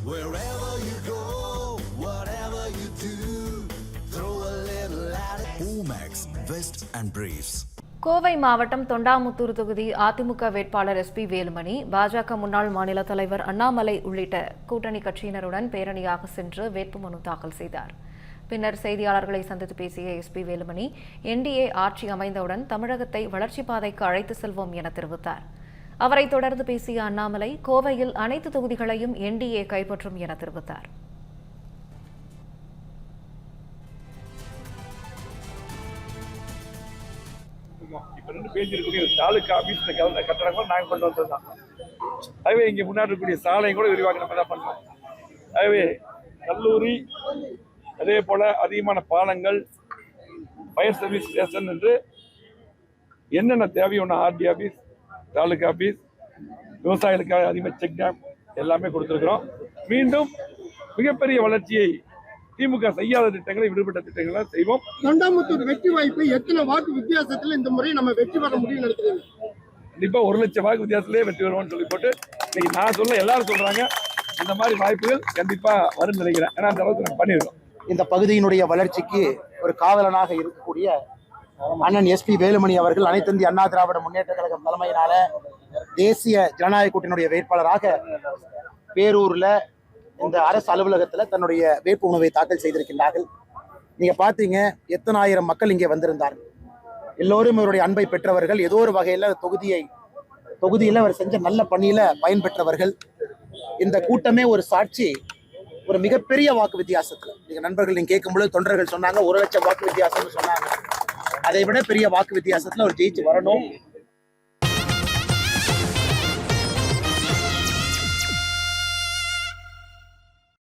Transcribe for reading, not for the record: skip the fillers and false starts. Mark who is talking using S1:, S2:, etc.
S1: Wherever you go, whatever you do, throw a little at it. Omax, Vest and Briefs.
S2: Kovai மாவட்டம் தொண்டாமுத்தூர் தொகுதி அதிமுக வேட்பாளர் SP Velumani பாஜக முன்னாள் மாநில தலைவர் அண்ணாமலை உள்ளிட்ட கூட்டணி கட்சியினருடன் பேரணியாக சென்று வேட்புமனு தாக்கல் செய்தார். பின்னர் செய்தியாளர்களை சந்தித்து பேசிய SP வேலுமணி NDA ஆட்சி அமைந்தவுடன் தமிழகத்தை வளர்ச்சிப் பாதைக்கு அழைத்து செல்வோம் என தெரிவித்தார். அவரை தொடர்ந்து பேசிய அண்ணாமலை கோவையில் அனைத்து தொகுதிகளையும் NDA கைப்பற்றும் என தெரிவித்தார்.
S3: தாலுகா ஆபீஸ் கட்டடங்களும் நாங்கள் கொண்டு வந்ததுதான். அதுவே இங்கே முன்னாடி இருக்கக்கூடிய சாலையும் கூட விரிவாக நம்ம தான் பண்ணோம். அதுவே கல்லூரி, அதே போல அதிகமான பாலங்கள், ஃபயர் சர்வீஸ் ஸ்டேஷன் என்று என்னென்ன தேவையோ RD ஆபீஸ், தாலுகா ஆபீஸ், விவசாயிகளுக்காக அதிகமாக செக் டேம் எல்லாமே கொடுத்துருக்குறோம். மீண்டும் மிகப்பெரிய வளர்ச்சியை திமுக செய்யாத திட்டங்களை, விடுபட்ட திட்டங்களை செய்வோம்.
S4: தொண்டாமுத்தூர் வெற்றி வாய்ப்பு எத்தனை வாக்கு வித்தியாசத்தில் இந்த முறை நம்ம வெற்றி பெற முடியும் நினைக்கிறீங்க?
S3: கண்டிப்பா 1 லட்சம் வாக்கு வித்தியாசத்திலே வெற்றி வருவோம்னு சொல்லி போட்டு இன்னைக்கு நான் சொல்ல எல்லாரும் சொல்றாங்க. அந்த மாதிரி வாய்ப்புகள் கண்டிப்பா வரும் நினைக்கிறேன். ஏன்னா அந்த அளவுக்கு நம்ம பண்ணிடுறோம்.
S5: இந்த பகுதியினுடைய வளர்ச்சிக்கு ஒரு காவலனாக இருக்கக்கூடிய அண்ணன் SP வேலுமணி அவர்கள் அனைத்து இந்திய அண்ணா திராவிட முன்னேற்ற கழகம் தலைமையினால தேசிய ஜனநாயக கூட்டணியுடைய வேட்பாளராக பேரூர்ல இந்த அரசு அலுவலகத்துல தன்னுடைய வேட்புமனுவை தாக்கல் செய்திருக்கின்றார்கள். நீங்க பாத்தீங்க எத்தனை ஆயிரம் மக்கள் இங்கே வந்திருந்தார்கள். எல்லோரும் இவருடைய அன்பை பெற்றவர்கள். ஏதோ ஒரு வகையில தொகுதியில அவர் செஞ்ச நல்ல பணியில பயன்பெற்றவர்கள். இந்த கூட்டமே ஒரு சாட்சி. ஒரு மிகப்பெரிய வாக்கு வித்தியாசத்துல நீங்க நண்பர்கள் நீங்க கேட்கும்போது தொண்டர்கள் சொன்னாங்க 1 லட்சம் வாக்கு வித்தியாசம்னு சொன்னாங்க. அதை விட பெரிய வாக்கு வித்தியாசத்துல அவர் ஜெயிச்சு வரணும்.